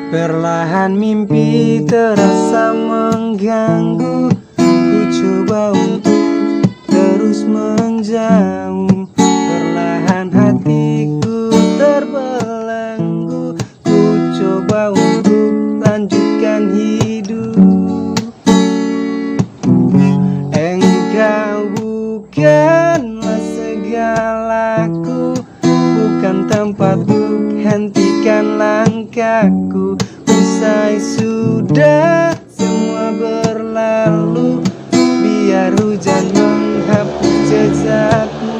Perlahan mimpi terasa mengganggu. Ku coba untuk terus menjauh. Perlahan hatiku terbelenggu. Ku coba untuk lanjutkan hidup. Engkau bukanlah segalaku, bukan tempatku, hentikan langkahku. Usai sudah semua berlalu, biar hujan menghapus jejakmu.